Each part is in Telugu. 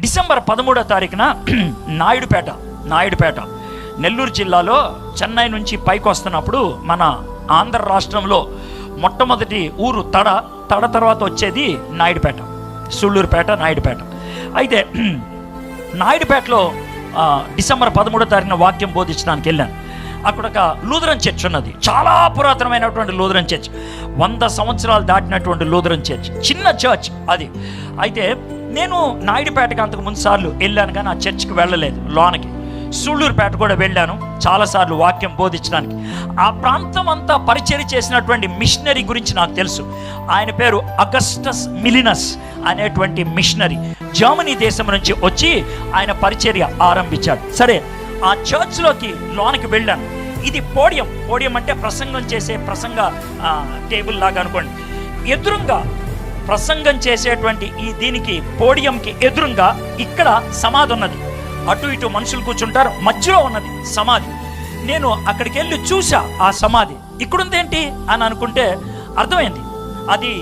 డిసెంబర్ 13వ తారీఖున నాయుడుపేట నెల్లూరు జిల్లాలో చెన్నై నుంచి పైకి వస్తున్నప్పుడు మన ఆంధ్ర రాష్ట్రంలో మొట్టమొదటి ఊరు తడ తర్వాత వచ్చేది నాయుడుపేట, సుళ్ళూరుపేట, నాయుడుపేట. అయితే నాయుడుపేటలో డిసెంబర్ 13వ తారీఖున వాక్యం బోధించడానికి వెళ్ళాను. అక్కడ ఒక లూథరన్ చర్చ్ ఉన్నది, చాలా పురాతనమైనటువంటి లూథరన్ చర్చ్, 100 సంవత్సరాలు దాటినటువంటి లూథరన్ చర్చ్, చిన్న చర్చ్ అది. అయితే నేను నాయుడుపేటకి అంతకు ముందు సార్లు వెళ్ళాను, కానీ ఆ చర్చ్కి వెళ్ళలేదు. లోనకి సుళ్ళూరుపేట కూడా వెళ్ళాను చాలాసార్లు వాక్యం బోధించడానికి. ఆ ప్రాంతం అంతా పరిచర్య చేసినటువంటి మిషనరీ గురించి నాకు తెలుసు. ఆయన పేరు అగస్టస్ మిలినస్ అనేటువంటి మిషనరీ. జర్మనీ దేశం నుంచి వచ్చి ఆయన పరిచర్య ఆరంభించాడు. సరే, ఆ చర్చ్లోకి లోనికి వెళ్ళాను. ఇది పోడియం అంటే ప్రసంగం చేసే టేబుల్ లాగా అనుకోండి. ఎదురుగా ప్రసంగం చేసేటువంటి ఈ దీనికి పోడియంకి ఎదురుగా ఇక్కడ సమాధి ఉన్నది. అటు ఇటు మనుషులు కూర్చుంటారు, మధ్యలో ఉన్నది సమాధి. నేను అక్కడికి వెళ్ళి చూసా ఆ సమాధి. ఇక్కడుందేంటి అని అనుకుంటే అర్థమైంది, అది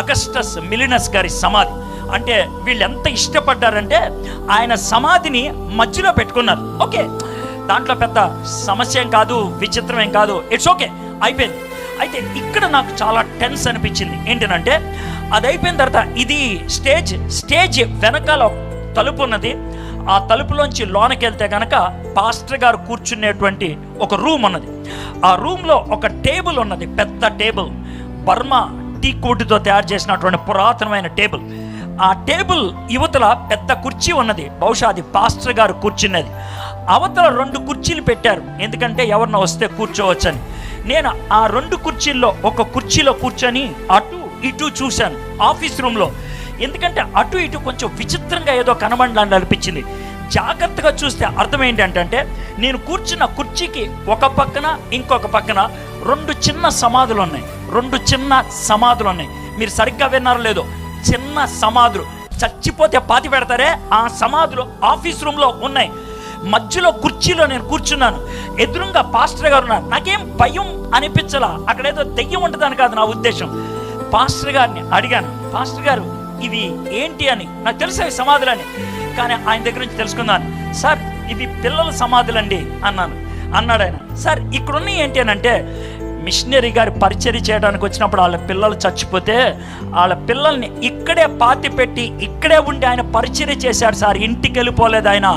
అగస్టస్ మిలినస్ గారి సమాధి. అంటే వీళ్ళు ఎంత ఇష్టపడ్డారంటే ఆయన సమాధిని మధ్యలో పెట్టుకున్నారు. ఓకే, దాంట్లో పెద్ద సమస్య ఏం కాదు, విచిత్రం ఏం కాదు, ఇట్స్ ఓకే, అయిపోయింది. అయితే ఇక్కడ నాకు చాలా టెన్స్ అనిపించింది. ఏంటంటే అది అయిపోయిన తర్వాత ఇది స్టేజ్ వెనకాల తలుపు ఉన్నది. ఆ తలుపులోంచి లోనకి వెళ్తే కనుక పాస్టర్ గారు కూర్చునేటువంటి ఒక రూమ్ ఉన్నది. ఆ రూమ్లో ఒక టేబుల్ ఉన్నది, పెద్ద టేబుల్, బర్మా టీ కోటితో తయారు చేసినటువంటి పురాతనమైన టేబుల్. ఆ టేబుల్ యువతల పెద్ద కుర్చీ ఉన్నది, బహుశా అది పాస్టర్ గారు కూర్చున్నది. అవతల 2 కుర్చీలు పెట్టారు, ఎందుకంటే ఎవరినో వస్తే కూర్చోవచ్చని. నేను ఆ 2 కుర్చీల్లో ఒక కుర్చీలో కూర్చొని అటు ఇటు చూశాను ఆఫీస్ రూమ్లో. ఎందుకంటే అటు ఇటు కొంచెం విచిత్రంగా ఏదో కనబడాలని అనిపించింది. జాగ్రత్తగా చూస్తే అర్థం ఏంటంటే నేను కూర్చున్న కుర్చీకి ఒక పక్కన ఇంకొక పక్కన 2 చిన్న సమాధులు ఉన్నాయి. 2 చిన్న సమాధులు ఉన్నాయి. మీరు సరిగ్గా విన్నారో లేదో, చిన్న సమాధులు, చచ్చిపోతే పాతి పెడతారే ఆ సమాధులు ఆఫీస్ రూమ్లో ఉన్నాయి. మధ్యలో కుర్చీలో నేను కూర్చున్నాను. ఎదురుగా పాస్టర్ గారు ఉన్నారు. నాకేం భయం అనిపించలా, అక్కడేదో దెయ్యం ఉంటుందని కాదు నా ఉద్దేశం. పాస్టర్ గారిని అడిగాను, పాస్టర్ గారు ఇవి ఏంటి అని. నాకు తెలుసు అవి సమాధులని, కానీ ఆయన దగ్గర నుంచి తెలుసుకున్నాను. సార్ ఇవి పిల్లల సమాధులండి అన్నాడు ఆయన. సార్ ఇక్కడున్న ఏంటి అని అంటే, మిషనరీ గారి పరిచర్య చేయడానికి వచ్చినప్పుడు వాళ్ళ పిల్లలు చచ్చిపోతే వాళ్ళ పిల్లల్ని ఇక్కడే పాతి పెట్టి ఇక్కడే ఉండి ఆయన పరిచర్య చేశాడు సార్, ఇంటికి వెళ్ళిపోలేదు ఆయన.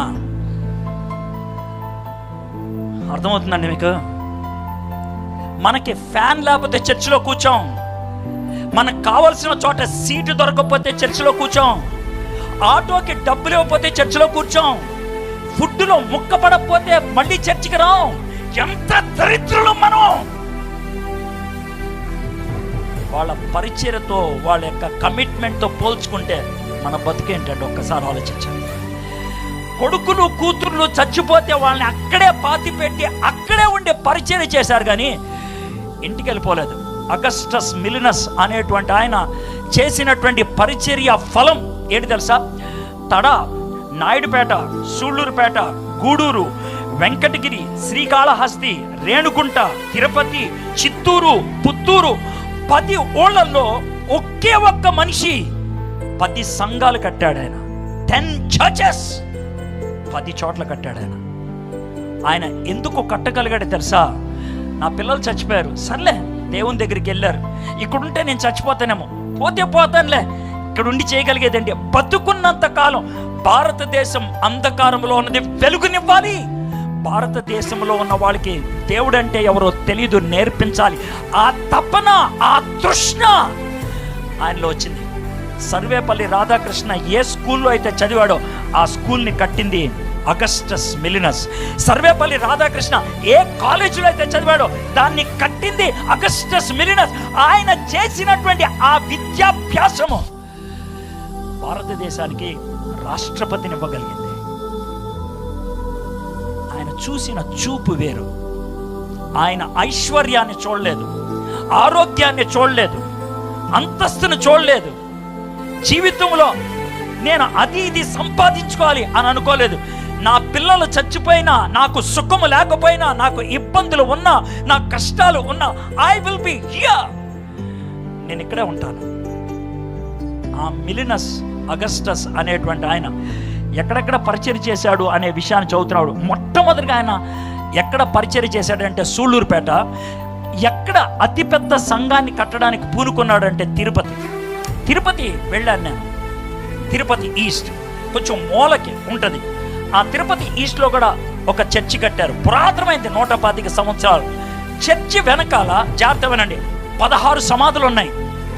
అర్థమవుతుందండి మీకు? మనకి ఫ్యాన్ లేకపోతే చర్చిలో కూర్చోం, మనకు కావలసిన చోట సీటు దొరకకపోతే చర్చిలో కూర్చోం, ఆటోకి డబ్బులు ఇవ్వకపోతే చర్చిలో కూర్చోం, ఫుడ్లో ముక్క పడకపోతే మళ్ళీ చర్చికి రాం. ఎంత దరిద్రులు మనం! వాళ్ళ పరిచర్యతో వాళ్ళ యొక్క కమిట్మెంట్తో పోల్చుకుంటే మన బతికేంటంటే ఒక్కసారి ఆలోచించండి. కొడుకులు కూతుర్లు చచ్చిపోతే వాళ్ళని అక్కడే పాతి పెట్టి అక్కడే ఉండే పరిచర్య చేశారు, కానీ ఇంటికి వెళ్ళిపోలేదు. అగస్టస్ మిలినస్ అనేటువంటి ఆయన చేసినటువంటి పరిచర్య ఫలం ఏంటి తెలుసా? తడ, నాయుడుపేట, సూళ్ళూరుపేట, గూడూరు, వెంకటగిరి, శ్రీకాళహస్తి, రేణుగుంట, తిరుపతి, చిత్తూరు, పుత్తూరు 10 ఊళ్ళల్లో ఒకే ఒక్క మనిషి 10 సంఘాలు కట్టాడు ఆయన. 10 చర్చెస్ 10 చోట్ల కట్టాడు ఆయన. ఆయన ఎందుకు కట్టగలిగాడు తెలుసా? నా పిల్లలు చచ్చిపోయారు, సర్లే దేవుని దగ్గరికి వెళ్ళారు, ఇక్కడుంటే నేను చచ్చిపోతానేమో, పోతే పోతానులే, ఇక్కడ ఉండి చేయగలిగేదండి. బతుకున్నంత కాలం భారతదేశం అంధకారంలో ఉన్నది వెలుగునివ్వాలి. భారతదేశంలో ఉన్న వాళ్ళకి దేవుడు అంటే ఎవరో తెలీదు, నేర్పించాలి. ఆ తపన, ఆ తృష్ణ ఆయనలో వచ్చింది. సర్వేపల్లి రాధాకృష్ణ ఏ స్కూల్లో అయితే చదివాడో ఆ స్కూల్ని కట్టింది అగస్టస్ మిలినస్. సర్వేపల్లి రాధాకృష్ణ ఏ కాలేజీలో అయితే చదివాడో దాన్ని కట్టింది అగస్టస్ మిలినస్. ఆయన చేసినటువంటి ఆ విద్యాభ్యాసము భారతదేశానికి రాష్ట్రపతిని ఇవ్వగలిగింది. ఆయన చూసిన చూపు వేరు. ఆయన ఐశ్వర్యాన్ని చూడలేదు, ఆరోగ్యాన్ని చూడలేదు, అంతస్తును చూడలేదు. జీవితంలో నేను అది ఇది సంపాదించుకోవాలి అని అనుకోలేదు. నా పిల్లలు చచ్చిపోయినా, నాకు సుఖము లేకపోయినా, నాకు ఇబ్బందులు ఉన్నా, నా కష్టాలు ఉన్నా, ఐ విల్ బి హియర్, నేను ఇక్కడే ఉంటాను. ఆ మిలినస్ అగస్టస్ అనేటువంటి ఆయన ఎక్కడెక్కడ పరిచయం చేశాడు అనే విషయాన్ని చదువుతున్నాడు. మొట్టమొదటిగా ఆయన ఎక్కడ పరిచయం చేశాడంటే సూళ్ళూరుపేట. ఎక్కడ అతిపెద్ద సంఘాన్ని కట్టడానికి పూనుకున్నాడంటే తిరుపతి వెళ్ళాను నేను. తిరుపతి ఈస్ట్ కొంచెం మూలకి ఉంటుంది. ఆ తిరుపతి ఈస్ట్లో కూడా ఒక చర్చి కట్టారు, పురాతనమైంది, 125 సంవత్సరాలు. చర్చి వెనకాల జాగ్రత్త వినండి, 16 సమాధులు ఉన్నాయి.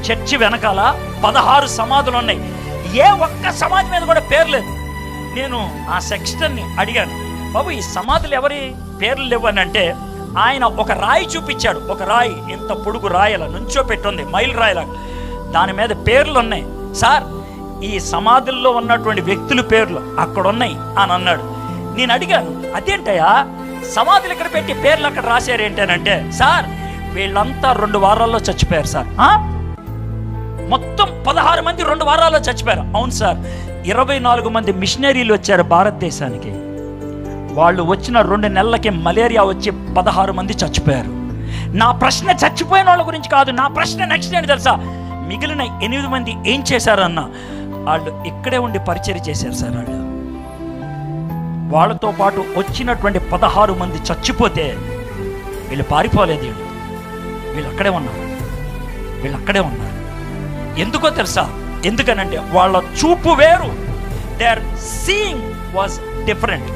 చర్చి వెనకాల 16 సమాధులు ఉన్నాయి. ఏ ఒక్క సమాధి మీద కూడా పేరు లేదు. నేను ఆ సెక్స్టర్ని అడిగాను, బాబు ఈ సమాధులు ఎవరి పేర్లు లేవనంటే ఆయన ఒక రాయి చూపించాడు. ఒక రాయి, ఇంత పొడుగు రాయలా నుంచో పెట్టుంది, మైల్ రాయలా, దాని మీద పేర్లు ఉన్నాయి. సార్ ఈ సమాధుల్లో ఉన్నటువంటి వ్యక్తుల పేర్లు అక్కడ ఉన్నాయి అని అన్నాడు. నేను అడిగాను, అదేంటయ్యా సమాధులు ఇక్కడ పెట్టి పేర్లు అక్కడ రాశారు ఏంటనంటే, సార్ వీళ్ళంతా 2 వారాల్లో చచ్చిపోయారు సార్. మొత్తం 16 మంది 2 వారాల్లో చచ్చిపోయారు. అవును సార్, 24 మంది మిషనరీలు వచ్చారు భారతదేశానికి. వాళ్ళు వచ్చిన 2 నెలలకి మలేరియా వచ్చి 16 మంది చచ్చిపోయారు. నా ప్రశ్న చచ్చిపోయిన వాళ్ళ గురించి కాదు, నా ప్రశ్న నెక్స్ట్ ఏంటి తెలుసా, మిగిలిన 8 మంది ఏం చేశారన్న, వాళ్ళు ఇక్కడే ఉండి పరిచయం చేశారు సార్. వాళ్ళతో పాటు వచ్చినటువంటి 16 మంది చచ్చిపోతే వీళ్ళు పారిపోలేదు, వీళ్ళు అక్కడే ఉన్నారు. ఎందుకో తెలుసా, ఎందుకనంటే వాళ్ళ చూపు వేరు, దేర్ సీయింగ్ వాజ్ డిఫరెంట్.